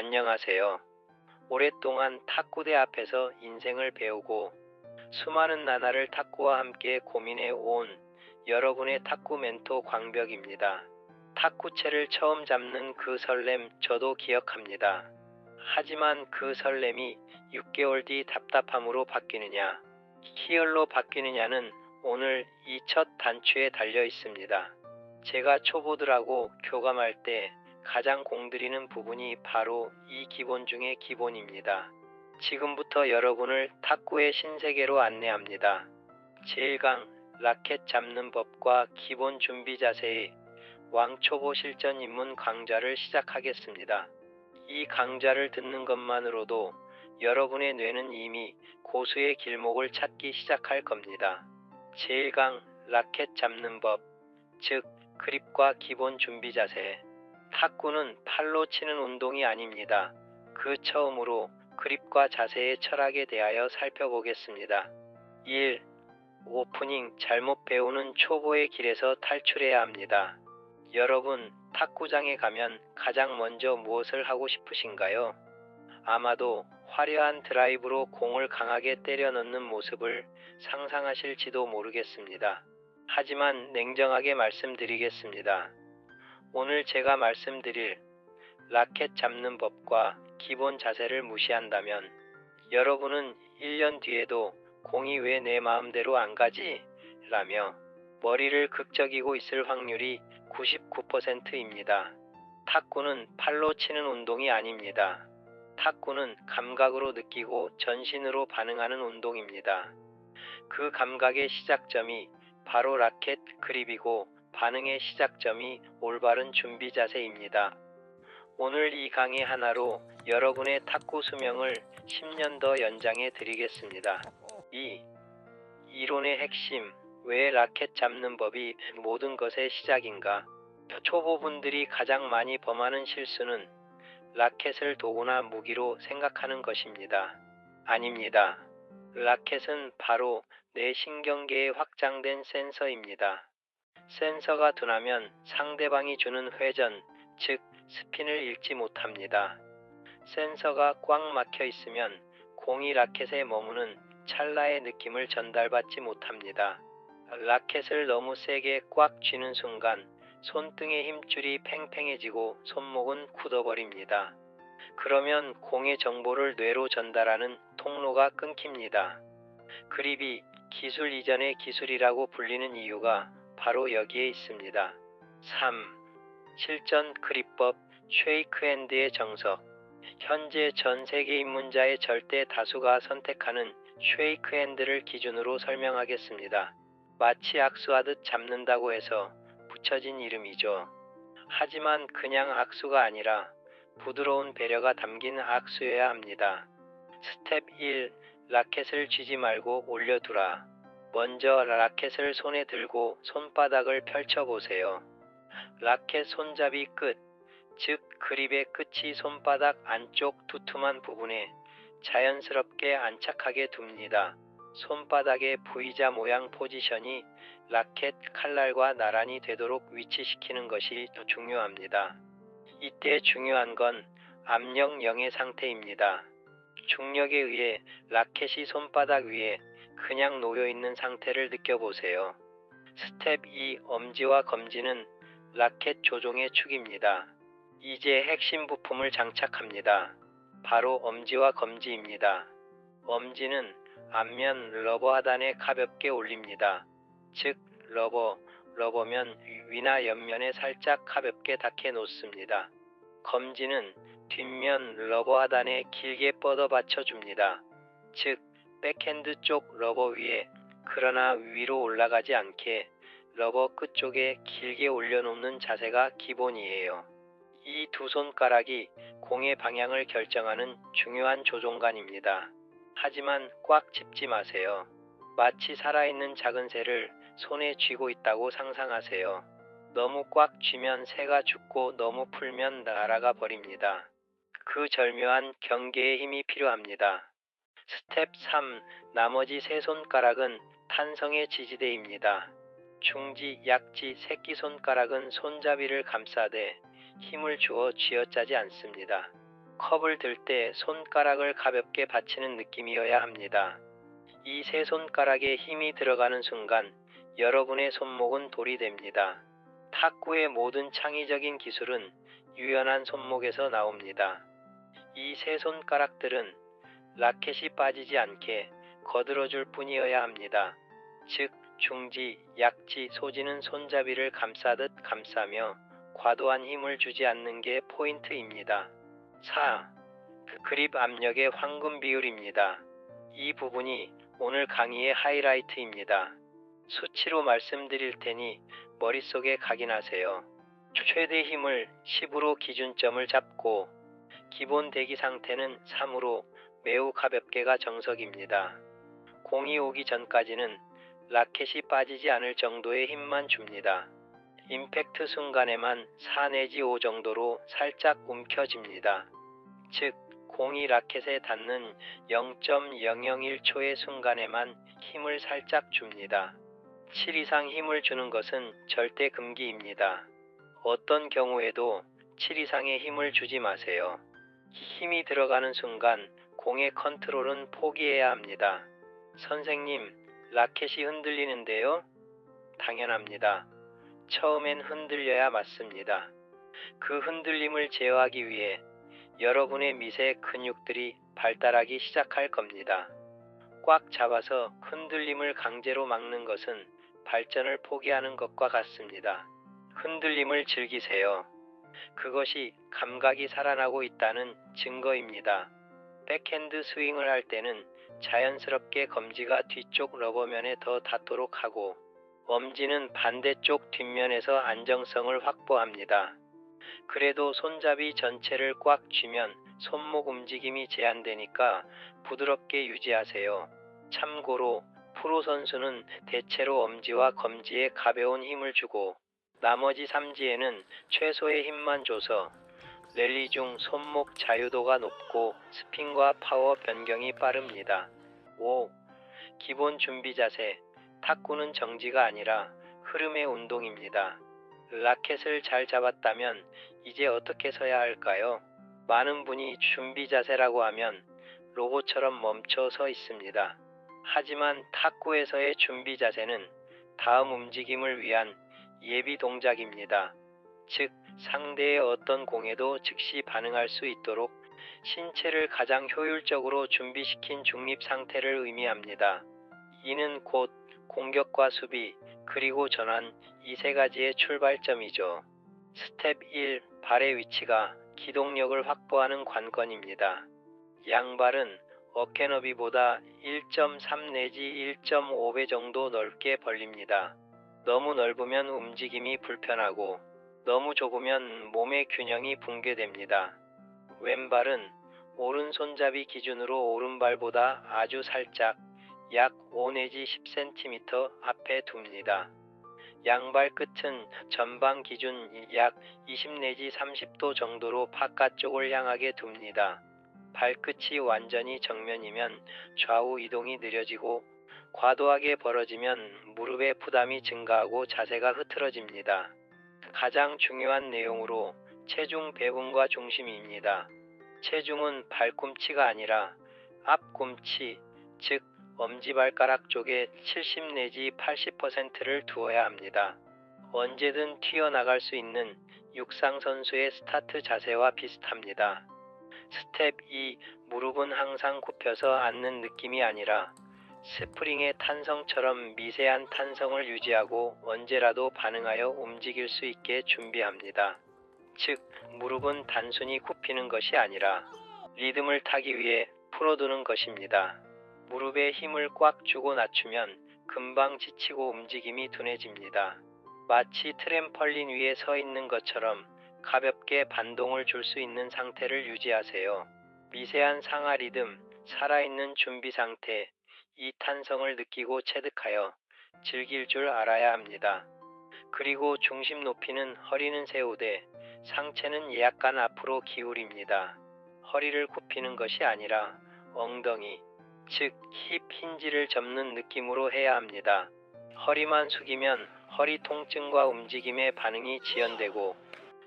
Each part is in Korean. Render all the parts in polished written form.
안녕하세요. 오랫동안 탁구대 앞에서 인생을 배우고 수많은 나날을 탁구와 함께 고민해 온 여러분의 탁구 멘토 광벽입니다. 탁구채를 처음 잡는 그 설렘 저도 기억합니다. 하지만 그 설렘이 6개월 뒤 답답함으로 바뀌느냐, 희열로 바뀌느냐는 오늘 이 첫 단추에 달려 있습니다. 제가 초보들하고 교감할 때 가장 공들이는 부분이 바로 이 기본 중의 기본입니다. 지금부터 여러분을 탁구의 신세계로 안내합니다. 제1강 라켓 잡는 법과 기본 준비 자세의 왕초보 실전 입문 강좌를 시작하겠습니다. 이 강좌를 듣는 것만으로도 여러분의 뇌는 이미 고수의 길목을 찾기 시작할 겁니다. 제1강 라켓 잡는 법, 즉 그립과 기본 준비 자세. 탁구는 팔로 치는 운동이 아닙니다. 그 처음으로 그립과 자세의 철학에 대하여 살펴보겠습니다. 1. 오프닝 잘못 배우는 초보의 길에서 탈출해야 합니다. 여러분, 탁구장에 가면 가장 먼저 무엇을 하고 싶으신가요? 아마도 화려한 드라이브로 공을 강하게 때려 넣는 모습을 상상하실지도 모르겠습니다. 하지만 냉정하게 말씀드리겠습니다. 오늘 제가 말씀드릴 라켓 잡는 법과 기본 자세를 무시한다면 여러분은 1년 뒤에도 공이 왜 내 마음대로 안 가지? 라며 머리를 극적이고 있을 확률이 99%입니다. 탁구는 팔로 치는 운동이 아닙니다. 탁구는 감각으로 느끼고 전신으로 반응하는 운동입니다. 그 감각의 시작점이 바로 라켓 그립이고 반응의 시작점이 올바른 준비 자세입니다. 오늘 이 강의 하나로 여러분의 탁구 수명을 10년 더 연장해 드리겠습니다. 2. 이론의 핵심. 왜 라켓 잡는 법이 모든 것의 시작인가? 초보분들이 가장 많이 범하는 실수는 라켓을 도구나 무기로 생각하는 것입니다. 아닙니다. 라켓은 바로 내 신경계에 확장된 센서입니다. 센서가 둔하면 상대방이 주는 회전, 즉 스핀을 읽지 못합니다. 센서가 꽉 막혀 있으면 공이 라켓에 머무는 찰나의 느낌을 전달받지 못합니다. 라켓을 너무 세게 꽉 쥐는 순간 손등의 힘줄이 팽팽해지고 손목은 굳어버립니다. 그러면 공의 정보를 뇌로 전달하는 통로가 끊깁니다. 그립이 기술 이전의 기술이라고 불리는 이유가 바로 여기에 있습니다. 3. 실전 그립법 쉐이크핸드의 정석. 현재 전 세계 입문자의 절대 다수가 선택하는 쉐이크핸드를 기준으로 설명하겠습니다. 마치 악수하듯 잡는다고 해서 붙여진 이름이죠. 하지만 그냥 악수가 아니라 부드러운 배려가 담긴 악수여야 합니다. 스텝 1. 라켓을 쥐지 말고 올려두라. 먼저 라켓을 손에 들고 손바닥을 펼쳐보세요. 라켓 손잡이 끝, 즉 그립의 끝이 손바닥 안쪽 두툼한 부분에 자연스럽게 안착하게 둡니다. 손바닥의 V자 모양 포지션이 라켓 칼날과 나란히 되도록 위치시키는 것이 중요합니다. 이때 중요한 건 압력 0의 상태입니다. 중력에 의해 라켓이 손바닥 위에 그냥 놓여 있는 상태를 느껴보세요. 스텝 2. 엄지와 검지는 라켓 조종의 축입니다. 이제 핵심 부품을 장착합니다. 바로 엄지와 검지입니다. 엄지는 앞면 러버 하단에 가볍게 올립니다. 즉 러버면 위나 옆면에 살짝 가볍게 닿게 놓습니다. 검지는 뒷면 러버 하단에 길게 뻗어 받쳐줍니다. 즉 백핸드 쪽 러버 위에 그러나 위로 올라가지 않게 러버 끝쪽에 길게 올려놓는 자세가 기본이에요. 이 두 손가락이 공의 방향을 결정하는 중요한 조종관입니다. 하지만 꽉 짚지 마세요. 마치 살아있는 작은 새를 손에 쥐고 있다고 상상하세요. 너무 꽉 쥐면 새가 죽고 너무 풀면 날아가 버립니다. 그 절묘한 경계의 힘이 필요합니다. 스텝 3. 나머지 세 손가락은 탄성의 지지대입니다. 중지, 약지, 새끼손가락은 손잡이를 감싸되 힘을 주어 쥐어짜지 않습니다. 컵을 들 때 손가락을 가볍게 받치는 느낌이어야 합니다. 이 세 손가락에 힘이 들어가는 순간 여러분의 손목은 돌이 됩니다. 탁구의 모든 창의적인 기술은 유연한 손목에서 나옵니다. 이 세 손가락들은 라켓이 빠지지 않게 거들어줄 뿐이어야 합니다. 즉, 중지, 약지, 소지는 손잡이를 감싸듯 감싸며 과도한 힘을 주지 않는 게 포인트입니다. 4. 그립 압력의 황금 비율입니다. 이 부분이 오늘 강의의 하이라이트입니다. 수치로 말씀드릴 테니 머릿속에 각인하세요. 최대 힘을 10으로 기준점을 잡고 기본 대기 상태는 3으로 매우 가볍게가 정석입니다. 공이 오기 전까지는 라켓이 빠지지 않을 정도의 힘만 줍니다. 임팩트 순간에만 4 내지 5 정도로 살짝 움켜집니다. 즉, 공이 라켓에 닿는 0.001초의 순간에만 힘을 살짝 줍니다. 7 이상 힘을 주는 것은 절대 금기입니다. 어떤 경우에도 7 이상의 힘을 주지 마세요. 힘이 들어가는 순간 공의 컨트롤은 포기해야 합니다. 선생님, 라켓이 흔들리는데요? 당연합니다. 처음엔 흔들려야 맞습니다. 그 흔들림을 제어하기 위해 여러분의 미세 근육들이 발달하기 시작할 겁니다. 꽉 잡아서 흔들림을 강제로 막는 것은 발전을 포기하는 것과 같습니다. 흔들림을 즐기세요. 그것이 감각이 살아나고 있다는 증거입니다. 백핸드 스윙을 할 때는 자연스럽게 검지가 뒤쪽 러버면에 더 닿도록 하고 엄지는 반대쪽 뒷면에서 안정성을 확보합니다. 그래도 손잡이 전체를 꽉 쥐면 손목 움직임이 제한되니까 부드럽게 유지하세요. 참고로 프로 선수는 대체로 엄지와 검지에 가벼운 힘을 주고 나머지 삼지에는 최소의 힘만 줘서 랠리 중 손목 자유도가 높고 스핀과 파워 변경이 빠릅니다. 5. 기본 준비 자세. 탁구는 정지가 아니라 흐름의 운동입니다. 라켓을 잘 잡았다면 이제 어떻게 서야 할까요? 많은 분이 준비 자세라고 하면 로봇처럼 멈춰 서 있습니다. 하지만 탁구에서의 준비 자세는 다음 움직임을 위한 예비 동작입니다. 즉, 상대의 어떤 공에도 즉시 반응할 수 있도록 신체를 가장 효율적으로 준비시킨 중립 상태를 의미합니다. 이는 곧 공격과 수비, 그리고 전환, 이 세 가지의 출발점이죠. 스텝 1. 발의 위치가 기동력을 확보하는 관건입니다. 양발은 어깨 너비보다 1.3 내지 1.5배 정도 넓게 벌립니다. 너무 넓으면 움직임이 불편하고 너무 좁으면 몸의 균형이 붕괴됩니다. 왼발은 오른손잡이 기준으로 오른발보다 아주 살짝 약 5 내지 10cm 앞에 둡니다. 양발 끝은 전방 기준 약 20 내지 30도 정도로 바깥쪽을 향하게 둡니다. 발끝이 완전히 정면이면 좌우 이동이 느려지고 과도하게 벌어지면 무릎의 부담이 증가하고 자세가 흐트러집니다. 가장 중요한 내용으로 체중 배분과 중심입니다. 체중은 발꿈치가 아니라 앞꿈치, 즉 엄지발가락 쪽에 70 내지 80%를 두어야 합니다. 언제든 튀어나갈 수 있는 육상 선수의 스타트 자세와 비슷합니다. 스텝 2. 무릎은 항상 굽혀서 앉는 느낌이 아니라 스프링의 탄성처럼 미세한 탄성을 유지하고 언제라도 반응하여 움직일 수 있게 준비합니다. 즉, 무릎은 단순히 굽히는 것이 아니라 리듬을 타기 위해 풀어두는 것입니다. 무릎에 힘을 꽉 주고 낮추면 금방 지치고 움직임이 둔해집니다. 마치 트램펄린 위에 서 있는 것처럼 가볍게 반동을 줄 수 있는 상태를 유지하세요. 미세한 상하 리듬, 살아있는 준비 상태, 이 탄성을 느끼고 체득하여 즐길 줄 알아야 합니다. 그리고 중심 높이는 허리는 세우되 상체는 약간 앞으로 기울입니다. 허리를 굽히는 것이 아니라 엉덩이, 즉 힙 힌지를 접는 느낌으로 해야 합니다. 허리만 숙이면 허리 통증과 움직임의 반응이 지연되고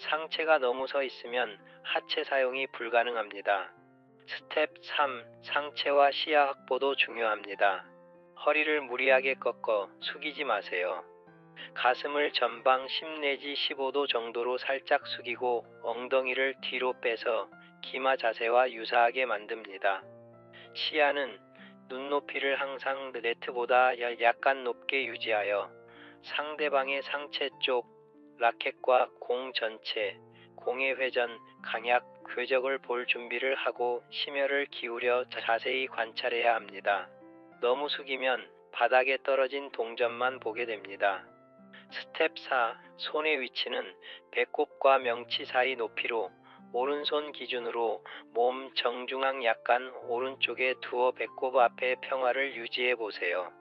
상체가 너무 서 있으면 하체 사용이 불가능합니다. 스텝 3. 상체와 시야 확보도 중요합니다. 허리를 무리하게 꺾어 숙이지 마세요. 가슴을 전방 10 내지 15도 정도로 살짝 숙이고 엉덩이를 뒤로 빼서 기마 자세와 유사하게 만듭니다. 시야는 눈높이를 항상 네트보다 약간 높게 유지하여 상대방의 상체 쪽, 라켓과 공 전체, 공의 회전, 강약, 궤적을 볼 준비를 하고 심혈을 기울여 자세히 관찰해야 합니다. 너무 숙이면 바닥에 떨어진 동전만 보게 됩니다. 스텝 4. 손의 위치는 배꼽과 명치 사이 높이로 오른손 기준으로 몸 정중앙 약간 오른쪽에 두어 배꼽 앞에 평화를 유지해 보세요.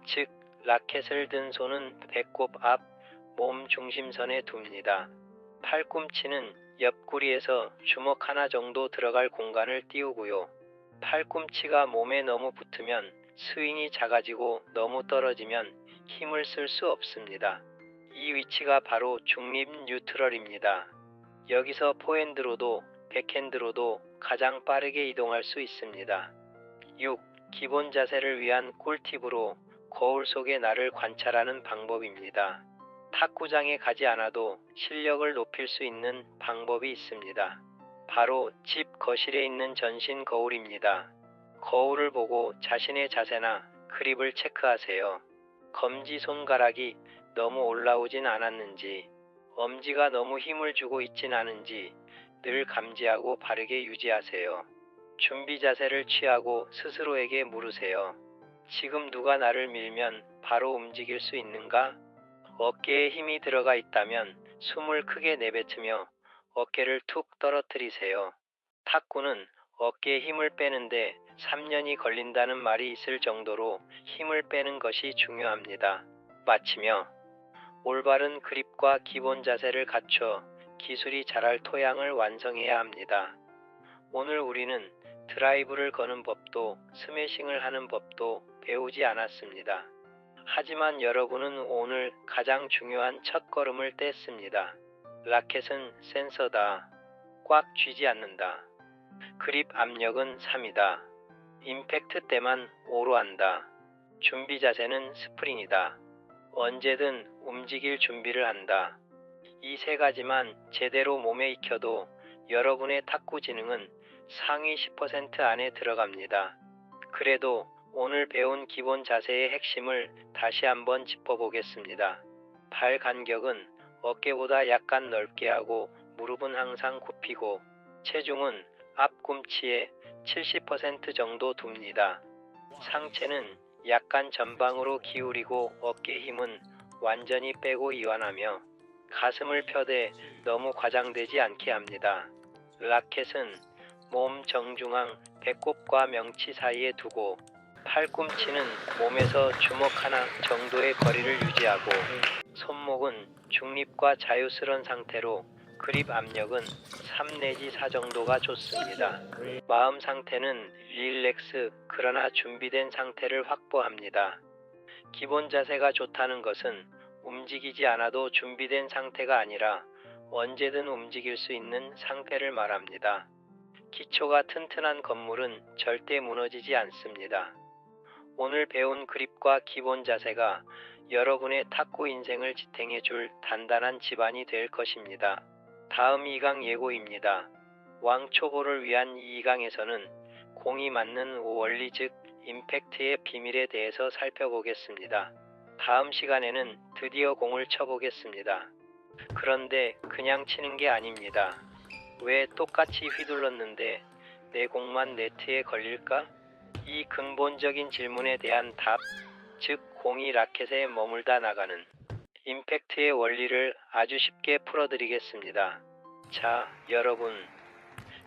즉, 라켓을 든 손은 배꼽 앞, 몸 중심선에 둡니다. 팔꿈치는 옆구리에서 주먹 하나 정도 들어갈 공간을 띄우고요. 팔꿈치가 몸에 너무 붙으면 스윙이 작아지고 너무 떨어지면 힘을 쓸 수 없습니다. 이 위치가 바로 중립 뉴트럴입니다. 여기서 포핸드로도 백핸드로도 가장 빠르게 이동할 수 있습니다. 6. 기본 자세를 위한 꿀팁으로 거울 속의 나를 관찰하는 방법입니다. 탁구장에 가지 않아도 실력을 높일 수 있는 방법이 있습니다. 바로 집 거실에 있는 전신 거울입니다. 거울을 보고 자신의 자세나 그립을 체크하세요. 검지 손가락이 너무 올라오진 않았는지, 엄지가 너무 힘을 주고 있진 않은지 늘 감지하고 바르게 유지하세요. 준비 자세를 취하고 스스로에게 물으세요. 지금 누가 나를 밀면 바로 움직일 수 있는가? 어깨에 힘이 들어가 있다면 숨을 크게 내뱉으며 어깨를 툭 떨어뜨리세요. 탁구는 어깨에 힘을 빼는데 3년이 걸린다는 말이 있을 정도로 힘을 빼는 것이 중요합니다. 마치며 올바른 그립과 기본 자세를 갖춰 기술이 자랄 토양을 완성해야 합니다. 오늘 우리는 드라이브를 거는 법도 스매싱을 하는 법도 배우지 않았습니다. 하지만 여러분은 오늘 가장 중요한 첫걸음을 뗐습니다. 라켓은 센서다. 꽉 쥐지 않는다. 그립 압력은 3이다. 임팩트 때만 5로 한다. 준비 자세는 스프링이다. 언제든 움직일 준비를 한다. 이 세 가지만 제대로 몸에 익혀도 여러분의 탁구 지능은 상위 10% 안에 들어갑니다. 그래도 오늘 배운 기본 자세의 핵심을 다시 한번 짚어보겠습니다. 발 간격은 어깨보다 약간 넓게 하고 무릎은 항상 굽히고 체중은 앞꿈치에 70% 정도 둡니다. 상체는 약간 전방으로 기울이고 어깨 힘은 완전히 빼고 이완하며 가슴을 펴되 너무 과장되지 않게 합니다. 라켓은 몸 정중앙 배꼽과 명치 사이에 두고 팔꿈치는 몸에서 주먹 하나 정도의 거리를 유지하고 손목은 중립과 자유스러운 상태로 그립 압력은 3 내지 4 정도가 좋습니다. 마음 상태는 릴렉스 그러나 준비된 상태를 확보합니다. 기본 자세가 좋다는 것은 움직이지 않아도 준비된 상태가 아니라 언제든 움직일 수 있는 상태를 말합니다. 기초가 튼튼한 건물은 절대 무너지지 않습니다. 오늘 배운 그립과 기본 자세가 여러분의 탁구 인생을 지탱해 줄 단단한 지반이 될 것입니다. 다음 2강 예고입니다. 왕초보를 위한 2강에서는 공이 맞는 원리 즉 임팩트의 비밀에 대해서 살펴보겠습니다. 다음 시간에는 드디어 공을 쳐보겠습니다. 그런데 그냥 치는 게 아닙니다. 왜 똑같이 휘둘렀는데 내 공만 네트에 걸릴까? 이 근본적인 질문에 대한 답, 즉 공이 라켓에 머물다 나가는 임팩트의 원리를 아주 쉽게 풀어드리겠습니다. 자, 여러분,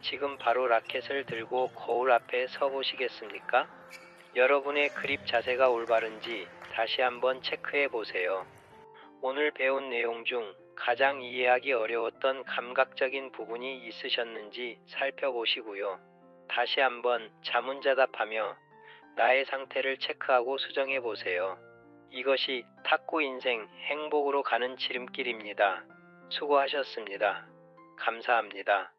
지금 바로 라켓을 들고 거울 앞에 서 보시겠습니까? 여러분의 그립 자세가 올바른지 다시 한번 체크해 보세요. 오늘 배운 내용 중 가장 이해하기 어려웠던 감각적인 부분이 있으셨는지 살펴보시고요. 다시 한번 자문자답하며 나의 상태를 체크하고 수정해 보세요. 이것이 탁구 인생 행복으로 가는 지름길입니다. 수고하셨습니다. 감사합니다.